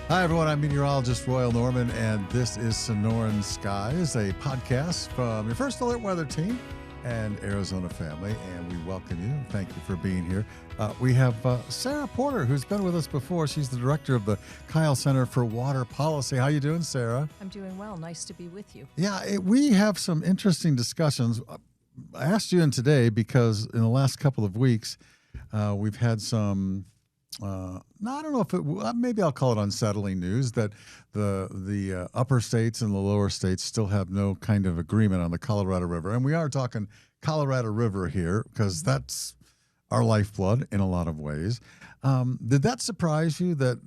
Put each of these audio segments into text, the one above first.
Hi, everyone. I'm Meteorologist Royal Norman, and this is Sonoran Skies, a podcast from your First Alert Weather team and Arizona family, and we welcome you. Thank you for being here. We have Sarah Porter, who's been with us before. She's the director of the Kyl Center for Water Policy. How you doing, Sarah? I'm doing well. Nice to be with you. Yeah, we have some interesting discussions. I asked you in today because in the last couple of weeks, we've had some... I don't know if it, maybe I'll call it unsettling news that the upper states and the lower states still have no kind of agreement on the Colorado River. And we are talking Colorado River here because that's our lifeblood in a lot of ways. Did that surprise you that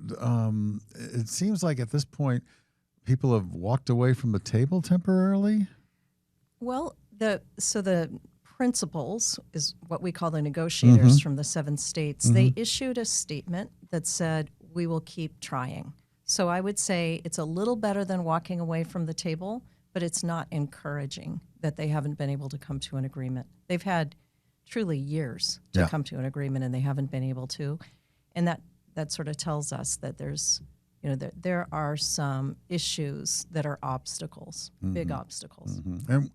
it seems like at this point people have walked away from the table temporarily? Well, the principals is what we call the negotiators from the 7 states. They issued a statement that said, we will keep trying. So I would say it's a little better than walking away from the table, but it's not encouraging that they haven't been able to come to an agreement. They've had truly years to come to an agreement, and they haven't been able to. And that sort of tells us that there's, there are some issues that are obstacles, big obstacles. And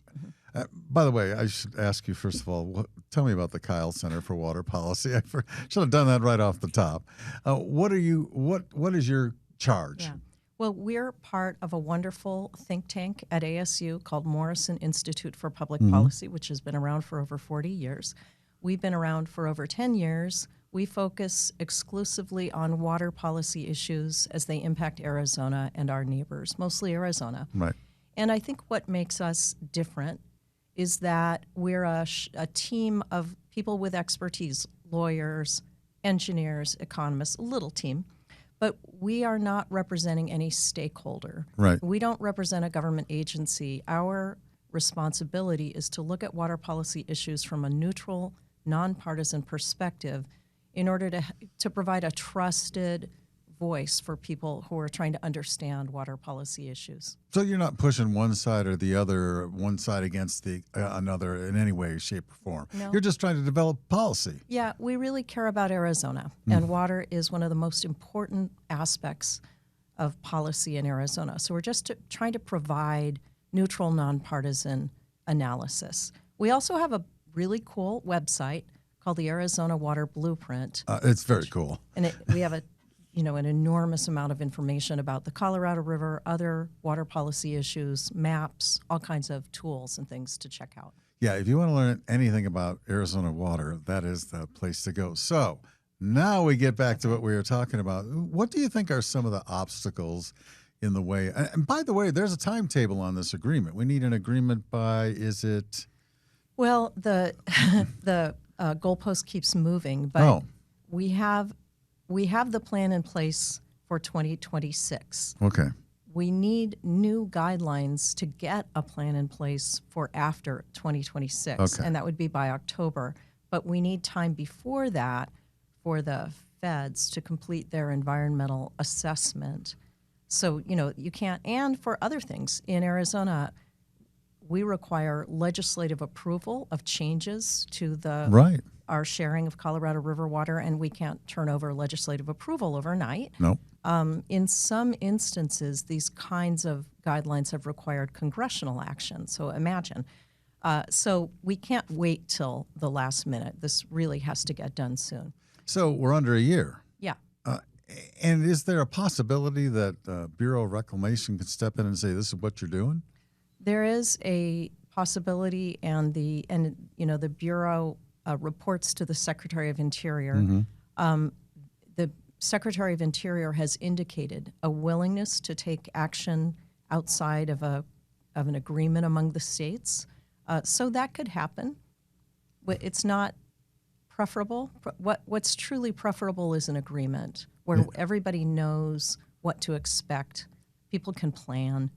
by the way, I should ask you, first of all, tell me about the Kyl Center for Water Policy. I should have done that right off the top. What is your charge? Yeah. Well, we're part of a wonderful think tank at ASU called Morrison Institute for Public Policy, which has been around for over 40 years. We've been around for over 10 years. We focus exclusively on water policy issues as they impact Arizona and our neighbors, mostly Arizona. Right. And I think what makes us different is that we're a team of people with expertise, lawyers, engineers, economists, a little team, but we are not representing any stakeholder. Right. We don't represent a government agency. Our responsibility is to look at water policy issues from a neutral, nonpartisan perspective in order to provide a trusted voice for people who are trying to understand water policy issues. So you're not pushing one side or the other, one side against the another in any way, shape, or form. No. You're just trying to develop policy. Yeah, we really care about Arizona, and water is one of the most important aspects of policy in Arizona. So we're just trying to provide neutral, nonpartisan analysis. We also have a really cool website called the Arizona Water Blueprint. It's very cool. And we have an enormous amount of information about the Colorado River, other water policy issues, maps, all kinds of tools and things to check out. Yeah, if you want to learn anything about Arizona water, that is the place to go. So now we get back to what we were talking about. What do you think are some of the obstacles in the way? And by the way, there's a timetable on this agreement. We need an agreement by, is it? Well, the goalpost keeps moving, but we have the plan in place for 2026. Okay. We need new guidelines to get a plan in place for after 2026, and that would be by October. But we need time before that for the feds to complete their environmental assessment. So, you can't, and for other things. In Arizona, we require legislative approval of changes to our sharing of Colorado River water, and we can't turn over legislative approval overnight. No. In some instances, these kinds of guidelines have required congressional action. So imagine. So we can't wait till the last minute. This really has to get done soon. So we're under a year. Yeah. And is there a possibility that Bureau of Reclamation could step in and say, this is what you're doing? There is a possibility, and the Bureau reports to the Secretary of Interior. The Secretary of Interior has indicated a willingness to take action outside of an agreement among the states. So that could happen. But it's not preferable. What's truly preferable is an agreement where everybody knows what to expect. People can plan.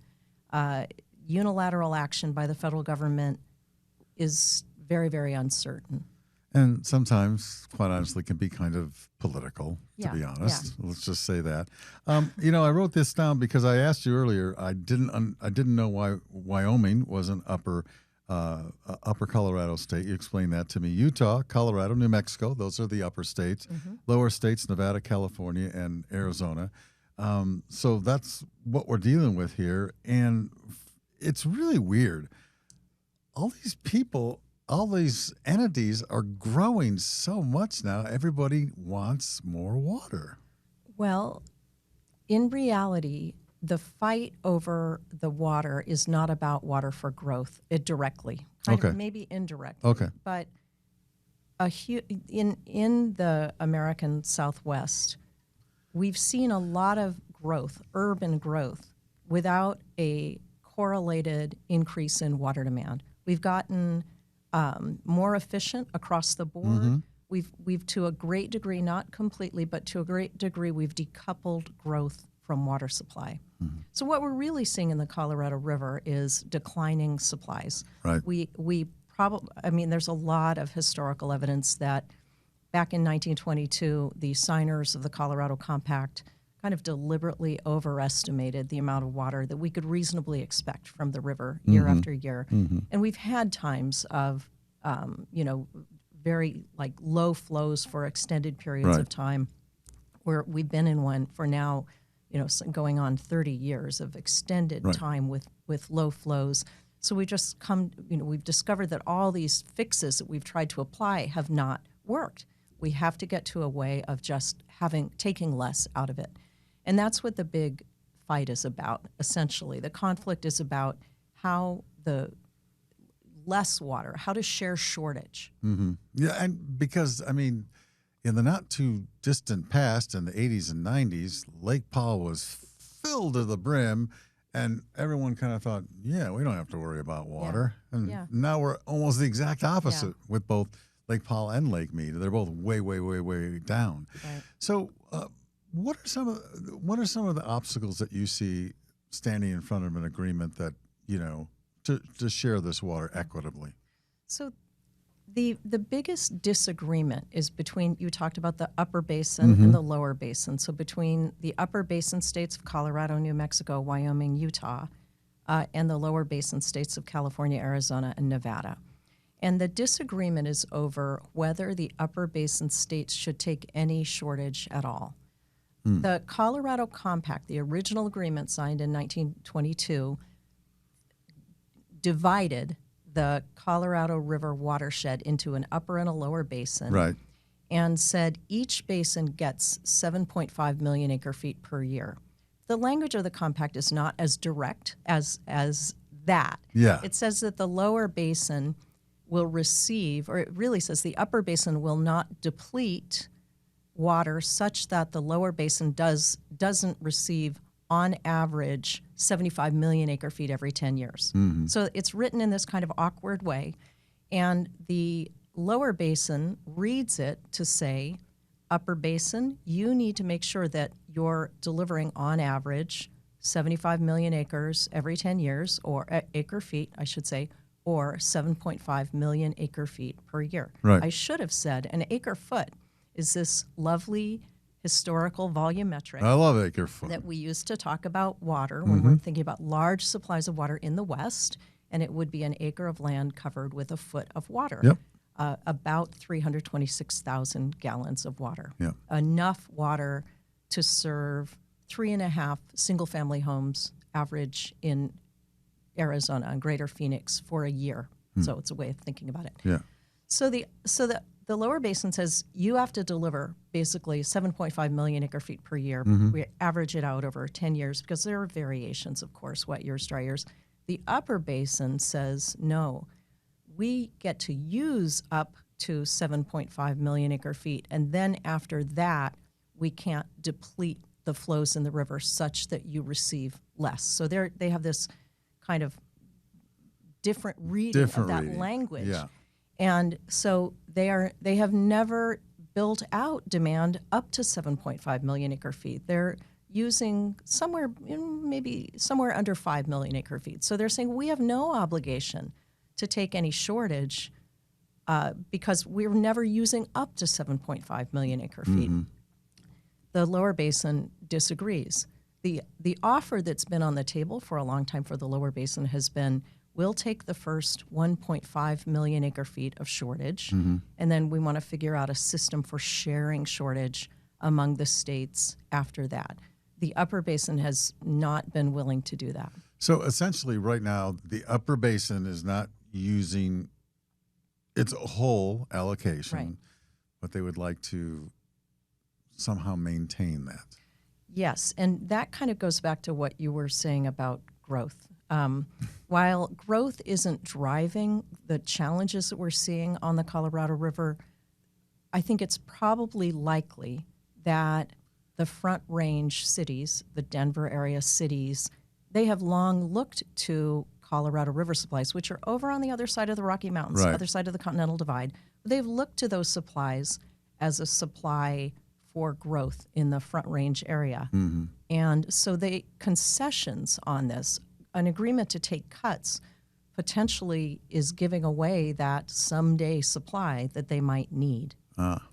Unilateral action by the federal government is very, very uncertain. And sometimes, quite honestly, can be kind of political, to be honest. Yeah. Let's just say that. I wrote this down because I asked you earlier. I didn't know why Wyoming was an upper Colorado state. You explained that to me. Utah, Colorado, New Mexico, those are the upper states. Lower states, Nevada, California, and Arizona. So that's what we're dealing with here. And it's really weird. All these people, all these entities are growing so much now. Everybody wants more water. Well, in reality, the fight over the water is not about water for growth directly, kind of maybe indirectly. Okay. But in the American Southwest, we've seen a lot of growth, urban growth, without a correlated increase in water demand. We've gotten more efficient across the board. Mm-hmm. We've to a great degree, not completely, but to a great degree, we've decoupled growth from water supply. Mm-hmm. So what we're really seeing in the Colorado River is declining supplies. Right. We probably, I mean, there's a lot of historical evidence that back in 1922, the signers of the Colorado Compact kind of deliberately overestimated the amount of water that we could reasonably expect from the river year after year. Mm-hmm. And we've had times of, very like low flows for extended periods of time, where we've been in one for now, going on 30 years of extended time with low flows. So we just we've discovered that all these fixes that we've tried to apply have not worked. We have to get to a way of just taking less out of it. And that's what the big fight is about, essentially. The conflict is about how how to share shortage. Mm-hmm. Yeah, and because, I mean, in the not too distant past, in the 80s and 90s, Lake Powell was filled to the brim, and everyone kind of thought, yeah, we don't have to worry about water. Yeah. And now we're almost the exact opposite with both Lake Powell and Lake Mead. They're both way, way, way, way down. Right. So what are some of the obstacles that you see standing in front of an agreement that, to share this water equitably? So the biggest disagreement is between, you talked about the upper basin and the lower basin. So between the upper basin states of Colorado, New Mexico, Wyoming, Utah, and the lower basin states of California, Arizona, and Nevada. And the disagreement is over whether the upper basin states should take any shortage at all. The Colorado Compact, the original agreement signed in 1922, divided the Colorado River watershed into an upper and a lower basin. Right. And said each basin gets 7.5 million acre feet per year. The language of the compact is not as direct as that. Yeah. It says that the lower basin will receive, or it really says the upper basin will not deplete water such that the lower basin doesn't receive on average 75 million acre feet every 10 years. Mm-hmm. So it's written in this kind of awkward way. And the lower basin reads it to say, upper basin, you need to make sure that you're delivering on average 75 million acres every 10 years, or acre feet, I should say, or 7.5 million acre feet per year. Right. I should have said an acre foot is this lovely historical volumetric. I love acre foot. That we use to talk about water when we're thinking about large supplies of water in the West, and it would be an acre of land covered with a foot of water. Yep. About 326,000 gallons of water. Yep. Enough water to serve 3.5 single-family homes average in Arizona and Greater Phoenix for a year. So it's a way of thinking about it. Yeah. So the lower basin says you have to deliver basically 7.5 million acre feet per year. We average it out over 10 years because there are variations, of course, wet years, dry years. The upper basin says, no, we get to use up to 7.5 million acre feet. And then after that, we can't deplete the flows in the river such that you receive less. So they have this kind of different reading of that language. Yeah. And so they have never built out demand up to 7.5 million acre feet. They're using maybe somewhere under 5 million acre feet. So they're saying we have no obligation to take any shortage because we're never using up to 7.5 million acre feet. The lower basin disagrees. The offer that's been on the table for a long time for the lower basin has been, we'll take the first 1.5 million acre feet of shortage, and then we want to figure out a system for sharing shortage among the states after that. The upper basin has not been willing to do that. So essentially, right now, the upper basin is not using its whole allocation, Right. but they would like to somehow maintain that. Yes, and that kind of goes back to what you were saying about growth. While growth isn't driving the challenges that we're seeing on the Colorado River, I think it's probably likely that the Front Range cities, the Denver area cities, they have long looked to Colorado River supplies, which are over on the other side of the Rocky Mountains, Right. other side of the Continental Divide. They've looked to those supplies as a supply for growth in the Front Range area. And so concessions on this, an agreement to take cuts, potentially is giving away that someday supply that they might need.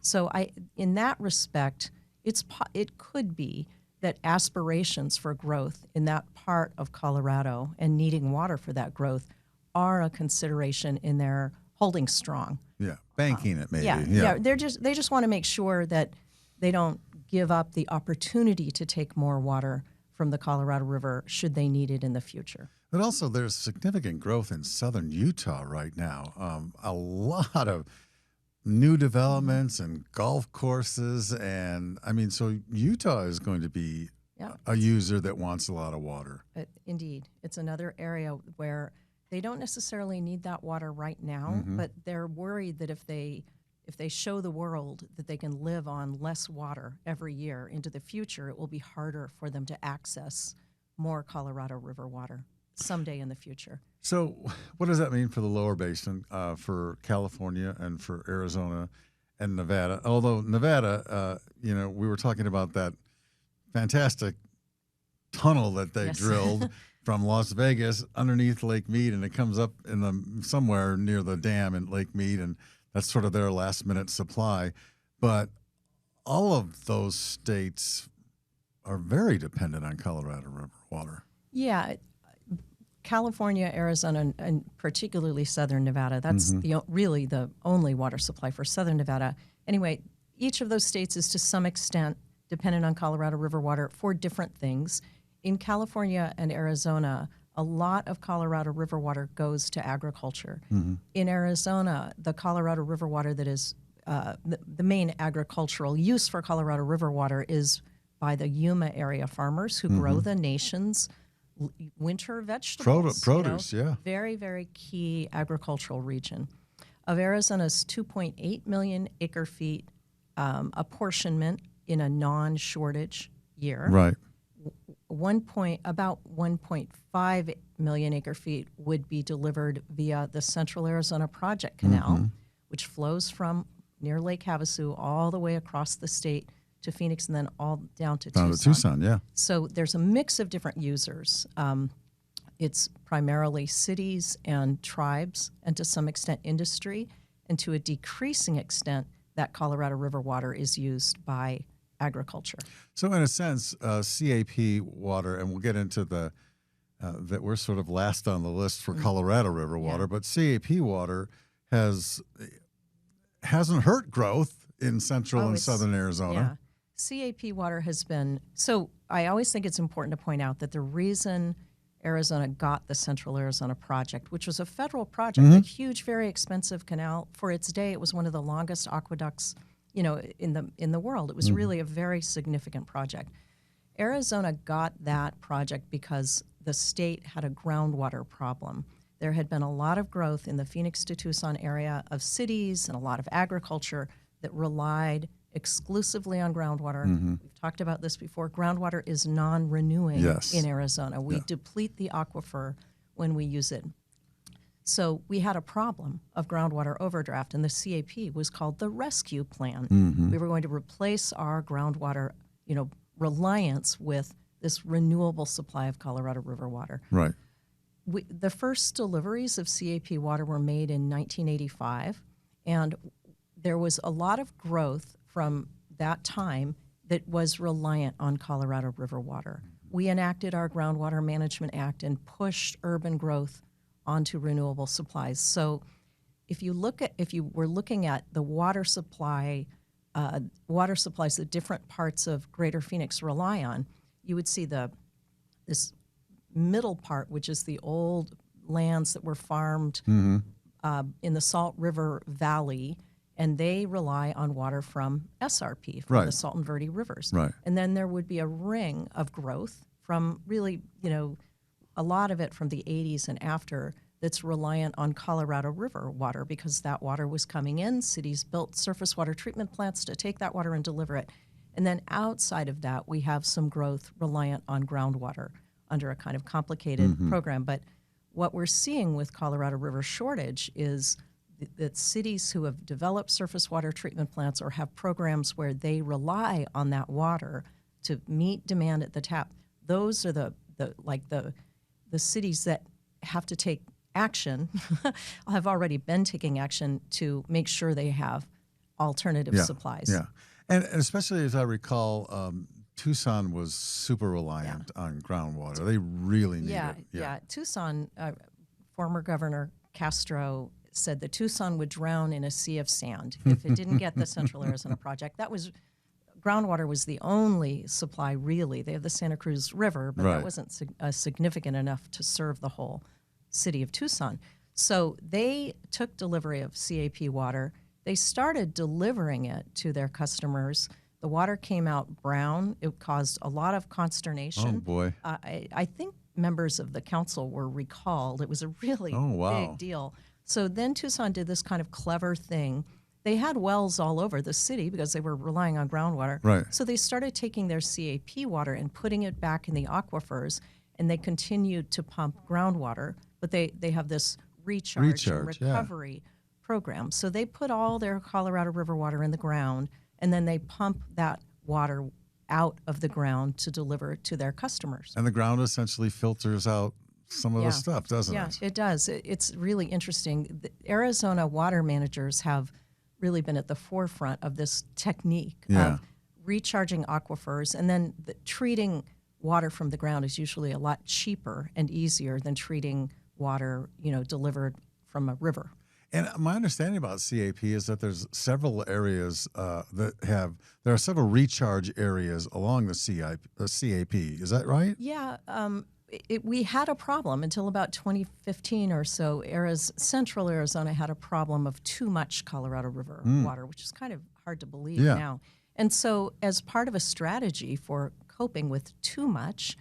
So in that respect, it could be that aspirations for growth in that part of Colorado and needing water for that growth are a consideration in their holding strong. Yeah, banking it maybe. Yeah. They just want to make sure that they don't give up the opportunity to take more water from the Colorado River should they need it in the future. But also, there's significant growth in southern Utah right now. A lot of new developments and golf courses. And I mean, so Utah is going to be a user that wants a lot of water. Indeed. It's another area where they don't necessarily need that water right now, but they're worried that if they show the world that they can live on less water every year into the future, it will be harder for them to access more Colorado River water someday in the future. So what does that mean for the lower basin, for California and for Arizona and Nevada? Although Nevada, we were talking about that fantastic tunnel that they drilled from Las Vegas underneath Lake Mead, and it comes up somewhere near the dam in Lake Mead, and that's sort of their last minute supply. But all of those states are very dependent on Colorado River water. Yeah. California, Arizona, and particularly southern Nevada, that's really the only water supply for southern Nevada. Anyway, each of those states is to some extent dependent on Colorado River water for different things. In California and Arizona, a lot of Colorado River water goes to agriculture. In Arizona, the Colorado River water that is the main agricultural use for Colorado River water is by the Yuma area farmers who grow the nation's winter vegetables. Produce, yeah. Very, very key agricultural region. Of Arizona's 2.8 million acre feet apportionment in a non-shortage year. Right. About 1.5 million acre feet would be delivered via the Central Arizona Project Canal, which flows from near Lake Havasu all the way across the state to Phoenix and then all down to Tucson. Down to Tucson, yeah. So there's a mix of different users. It's primarily cities and tribes, and to some extent industry, and to a decreasing extent that Colorado River water is used by agriculture. So in a sense, CAP water, and we'll get into that we're sort of last on the list for Colorado River water, but CAP water hasn't hurt growth in central and southern Arizona. Yeah. CAP water has been, so I always think it's important to point out that the reason Arizona got the Central Arizona Project, which was a federal project, a huge, very expensive canal. For its day, it was one of the longest aqueducts, in the world. It was really a very significant project. Arizona got that project because the state had a groundwater problem. There had been a lot of growth in the Phoenix to Tucson area of cities and a lot of agriculture that relied exclusively on groundwater. We've talked about this before. Groundwater is non-renewing in Arizona. We deplete the aquifer when we use it. So we had a problem of groundwater overdraft, and the CAP was called the Rescue Plan. We were going to replace our groundwater, reliance with this renewable supply of Colorado River water. Right. The first deliveries of CAP water were made in 1985, and there was a lot of growth from that time that was reliant on Colorado River water. We enacted our Groundwater Management Act and pushed urban growth onto renewable supplies. So if you were looking at the water supplies that different parts of Greater Phoenix rely on, you would see this middle part, which is the old lands that were farmed in the Salt River Valley, and they rely on water from SRP, from the Salt and Verde rivers. Right. And then there would be a ring of growth from really, a lot of it from the 80s and after that's reliant on Colorado River water because that water was coming in. Cities built surface water treatment plants to take that water and deliver it. And then outside of that, we have some growth reliant on groundwater under a kind of complicated program. But what we're seeing with Colorado River shortage is that cities who have developed surface water treatment plants or have programs where they rely on that water to meet demand at the tap, those are the cities that have to take action, have already been taking action to make sure they have alternative supplies. Yeah, and especially as I recall, Tucson was super reliant on groundwater. They really needed it. Yeah. Tucson, former Governor Castro said that Tucson would drown in a sea of sand if it didn't get the Central Arizona Project. Groundwater was the only supply, really. They have the Santa Cruz River, but that wasn't significant enough to serve the whole city of Tucson. So they took delivery of CAP water. They started delivering it to their customers. The water came out brown. It caused a lot of consternation. Oh, boy. I think members of the council were recalled. It was a really big deal. So then Tucson did this kind of clever thing. They had wells all over the city because they were relying on groundwater. Right. So they started taking their CAP water and putting it back in the aquifers, and they continued to pump groundwater, but they have this recharge and recovery program. So they put all their Colorado River water in the ground, and then they pump that water out of the ground to deliver it to their customers. And the ground essentially filters out some of the stuff, doesn't it? Yeah, it does. It's really interesting. The Arizona water managers have really been at the forefront of this technique of recharging aquifers, and then treating water from the ground is usually a lot cheaper and easier than treating water, delivered from a river. And my understanding about CAP is that there's several areas there are several recharge areas along the CAP. Is that right? Yeah. We had a problem until about 2015 or so. Central Arizona had a problem of too much Colorado River water, which is kind of hard to believe now. And so as part of a strategy for coping with too much,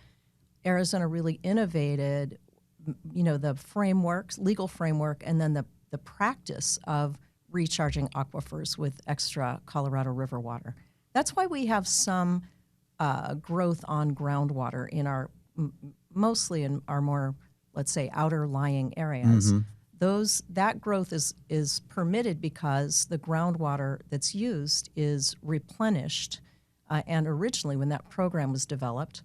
Arizona really innovated, the frameworks, legal framework, and then the practice of recharging aquifers with extra Colorado River water. That's why we have some growth on groundwater in mostly in our more, let's say, outer lying areas. That growth is permitted because the groundwater that's used is replenished. And originally, when that program was developed,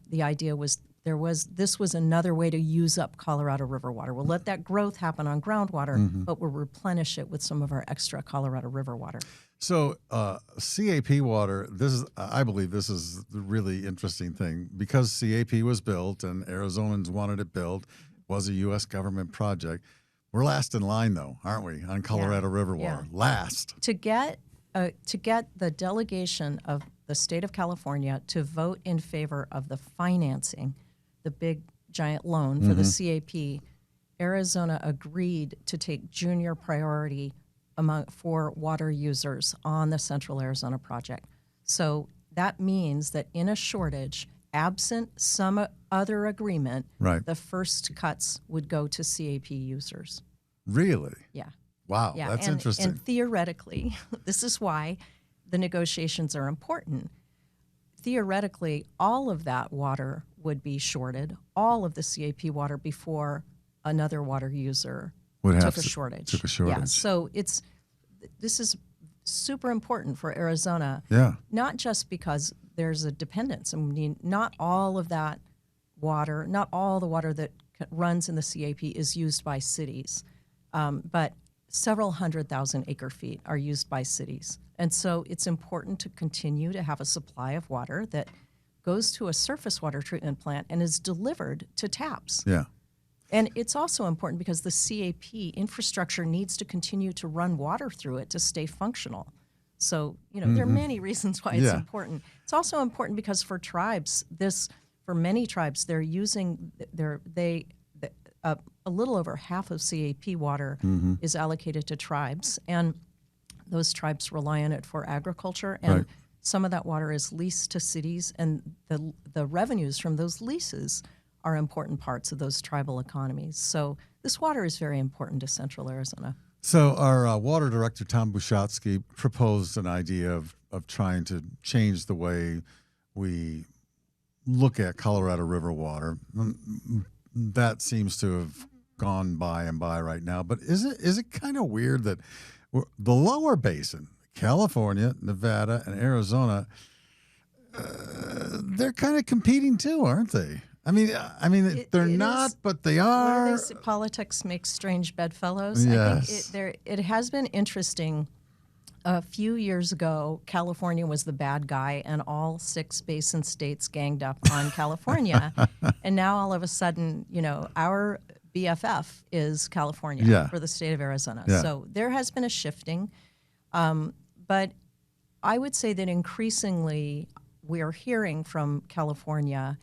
the idea was this was another way to use up Colorado River water. We'll let that growth happen on groundwater, but we'll replenish it with some of our extra Colorado River water. So CAP water, I believe this is the really interesting thing. Because CAP was built and Arizonans wanted it built, was a U.S. government project. We're last in line, though, aren't we, on Colorado River water? Last. To get the delegation of the state of California to vote in favor of the financing, the big giant loan for the CAP, Arizona agreed to take junior priority for water users on the Central Arizona Project. So that means that in a shortage, absent some other agreement, the first cuts would go to CAP users. Really? Yeah. Wow, that's interesting. And theoretically, this is why the negotiations are important. Theoretically, all of that water would be shorted, all of the CAP water, before another water user took a shortage. Yeah, so this is super important for Arizona. Yeah. Not just because there's a dependence. I mean, not all of that water, not all the water that runs in the CAP is used by cities, but several 100,000 acre feet are used by cities. And so it's important to continue to have a supply of water that goes to a surface water treatment plant and is delivered to taps. Yeah. And it's also important because the CAP infrastructure needs to continue to run water through it to stay functional. So, there are many reasons why it's Yeah. important. It's also important because for tribes, for many tribes, they're using a little over half of CAP water is allocated to tribes, and those tribes rely on it for agriculture, and Right. some of that water is leased to cities, and the revenues from those leases are important parts of those tribal economies. So this water is very important to Central Arizona. So our water director, Tom Bushatsky, proposed an idea of trying to change the way we look at Colorado River water. That seems to have gone by and by right now. But is it kind of weird that the lower basin, California, Nevada, and Arizona, they're kind of competing too, aren't they? I mean, they're not, but they are. What do they say? Politics makes strange bedfellows. Yes. I think it has been interesting. A few years ago, California was the bad guy, and all 6 basin states ganged up on California. And now all of a sudden, our BFF is California for the state of Arizona. Yeah. So there has been a shifting. But I would say that increasingly we are hearing from California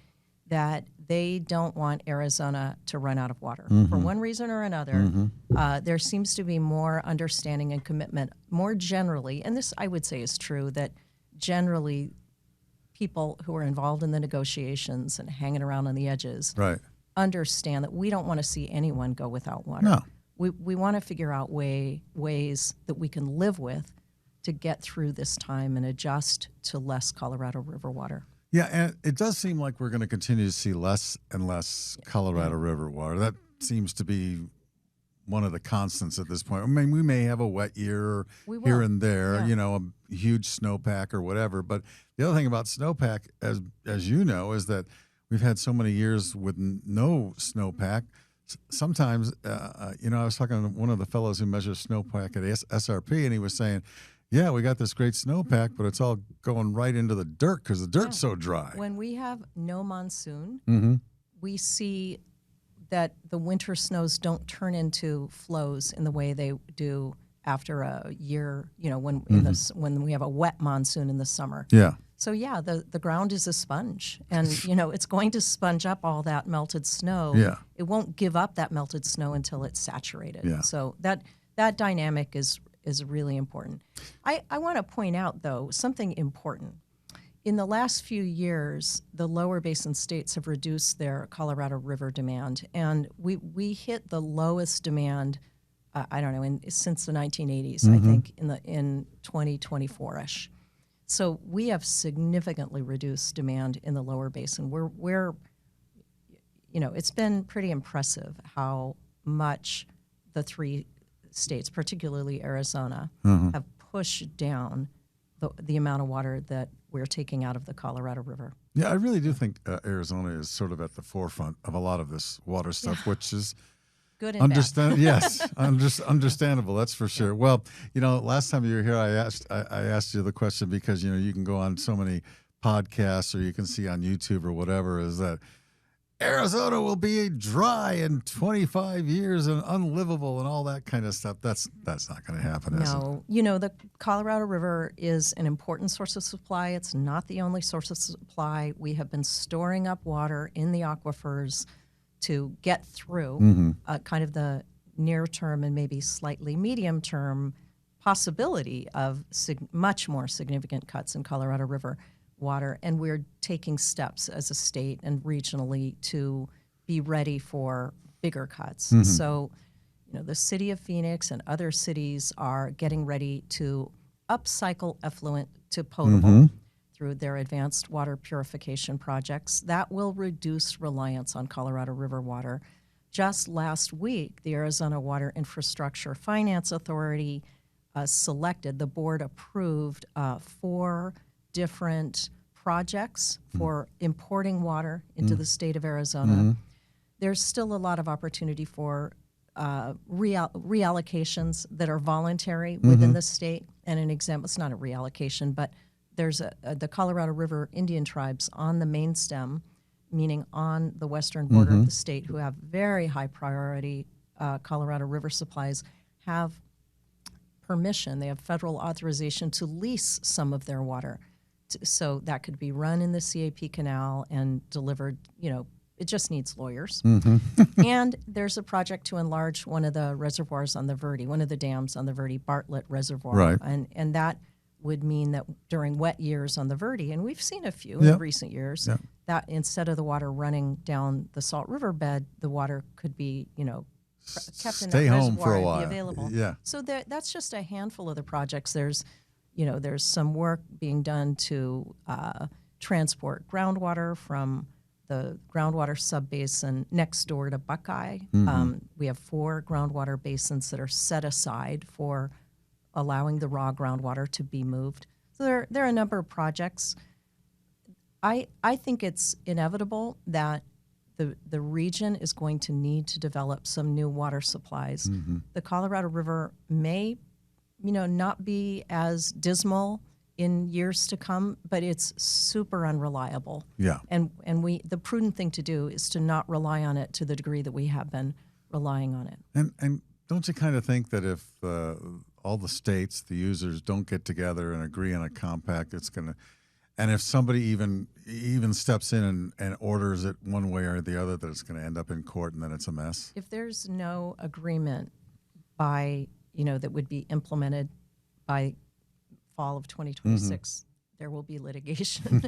that they don't want Arizona to run out of water for one reason or another. There seems to be more understanding and commitment more generally, and this I would say is true, that generally people who are involved in the negotiations and hanging around on the edges understand that we don't want to see anyone go without water. No. We want to figure out ways that we can live with to get through this time and adjust to less Colorado River water. Yeah, and it does seem like we're going to continue to see less and less Colorado River water. That seems to be one of the constants at this point. I mean, we may have a wet year here and there, a huge snowpack or whatever. But the other thing about snowpack, as you know, is that we've had so many years with no snowpack. Sometimes, I was talking to one of the fellows who measures snowpack at SRP, and he was saying, yeah, we got this great snowpack, but it's all going right into the dirt because the dirt's so dry. When we have no monsoon, we see that the winter snows don't turn into flows in the way they do after a year, when we have a wet monsoon in the summer. Yeah. So, the ground is a sponge, and, it's going to sponge up all that melted snow. Yeah. It won't give up that melted snow until it's saturated. Yeah. So that dynamic is really important. I want to point out, though, something important. In the last few years, the lower basin states have reduced their Colorado River demand, and we hit the lowest demand, since the 1980s, I think, in 2024-ish. So we have significantly reduced demand in the lower basin. We're it's been pretty impressive how much the 3 states, particularly Arizona, have pushed down the amount of water that we're taking out of the Colorado River. Yeah, I really do think Arizona is sort of at the forefront of a lot of this water stuff, which is good and bad. Yes, understandable. That's for sure. Well, last time you were here, I asked you the question because you can go on so many podcasts or you can see on YouTube or whatever, is that Arizona will be dry in 25 years and unlivable and all that kind of stuff. That's not going to happen, is it? No. The Colorado River is an important source of supply. It's not the only source of supply. We have been storing up water in the aquifers to get through kind of the near-term and maybe slightly medium-term possibility of much more significant cuts in Colorado River water, and we're taking steps as a state and regionally to be ready for bigger cuts. So, the city of Phoenix and other cities are getting ready to upcycle effluent to potable through their advanced water purification projects. That will reduce reliance on Colorado River water. Just last week, the Arizona Water Infrastructure Finance Authority the board approved 4 different projects for importing water into the state of Arizona. There's still a lot of opportunity for reallocations that are voluntary within the state. And an example, it's not a reallocation, but there's the Colorado River Indian tribes on the main stem, meaning on the western border of the state, who have very high priority Colorado River supplies, have permission, they have federal authorization to lease some of their water. So that could be run in the CAP canal and delivered, it just needs lawyers. And there's a project to enlarge one of the reservoirs on the Verde, one of the dams on the Verde, Bartlett Reservoir. Right. And that would mean that during wet years on the Verde, and we've seen a few in recent years, that instead of the water running down the Salt River bed, the water could be, kept in that home reservoir for a and while. be available. Yeah. So that's just a handful of the projects. There's some work being done to transport groundwater from the groundwater subbasin next door to Buckeye. We have 4 groundwater basins that are set aside for allowing the raw groundwater to be moved. So there are a number of projects. I think it's inevitable that the region is going to need to develop some new water supplies. The Colorado River may, not be as dismal in years to come, but it's super unreliable. Yeah. And the prudent thing to do is to not rely on it to the degree that we have been relying on it. And don't you kind of think that if all the states, the users, don't get together and agree on a compact, it's going to, and if somebody even steps in and orders it one way or the other, that it's going to end up in court and then it's a mess? If there's no agreement by, that would be implemented by fall of 2026, there will be litigation.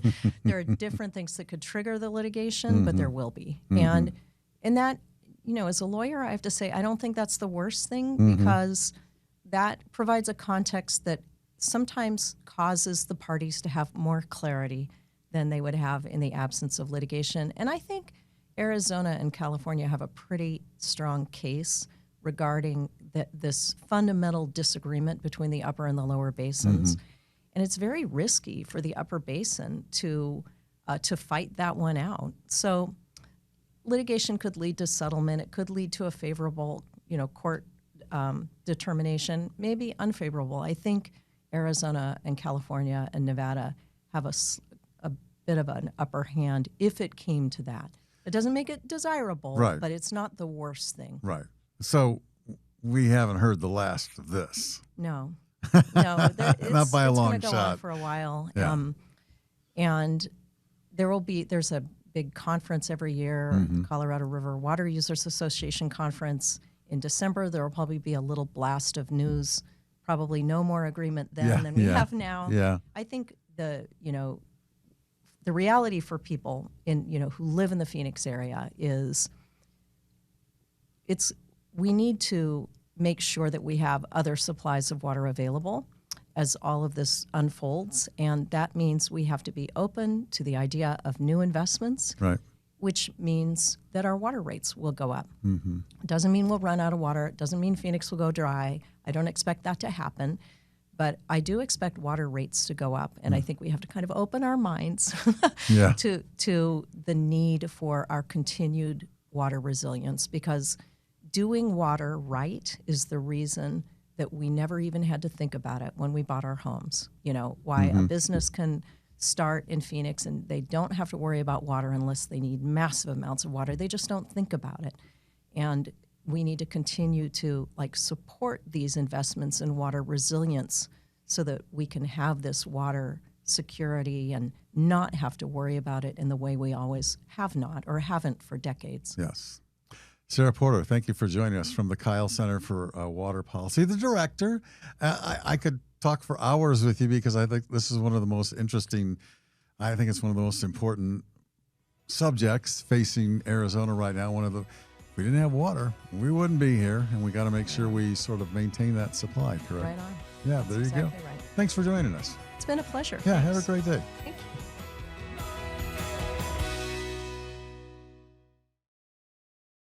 There are different things that could trigger the litigation, but there will be. And that, as a lawyer, I have to say, I don't think that's the worst thing because that provides a context that sometimes causes the parties to have more clarity than they would have in the absence of litigation. And I think Arizona and California have a pretty strong case regarding this fundamental disagreement between the upper and the lower basins. And it's very risky for the upper basin to fight that one out. So litigation could lead to settlement. It could lead to a favorable, court determination, maybe unfavorable. I think Arizona and California and Nevada have a bit of an upper hand if it came to that. It doesn't make it desirable, but it's not the worst thing. Right. So we haven't heard the last of this. No. Not by a long it's gonna go shot. on for a while. Yeah. And there's a big conference every year, the Colorado River Water Users Association conference in December. There will probably be a little blast of news, probably no more agreement then than we have now. Yeah. I think the reality for people who live in the Phoenix area is we need to make sure that we have other supplies of water available as all of this unfolds. And that means we have to be open to the idea of new investments, which means that our water rates will go up. It doesn't mean we'll run out of water. It doesn't mean Phoenix will go dry. I don't expect that to happen. But I do expect water rates to go up. And I think we have to kind of open our minds to the need for our continued water resilience, because doing water right is the reason that we never even had to think about it when we bought our homes. Why a business can start in Phoenix and they don't have to worry about water unless they need massive amounts of water. They just don't think about it. And we need to continue to support these investments in water resilience so that we can have this water security and not have to worry about it in the way we always have not or haven't for decades. Yes. Sarah Porter, thank you for joining us from the Kyl Center for Water Policy, the director. I could talk for hours with you because I think this is one of the most interesting, I think it's one of the most important subjects facing Arizona right now. If we didn't have water, we wouldn't be here, and we got to make sure we sort of maintain that supply, correct? Right on. Yeah, there you go. Exactly right. Thanks for joining us. It's been a pleasure. Yeah, Thanks. have a great day. Thank you.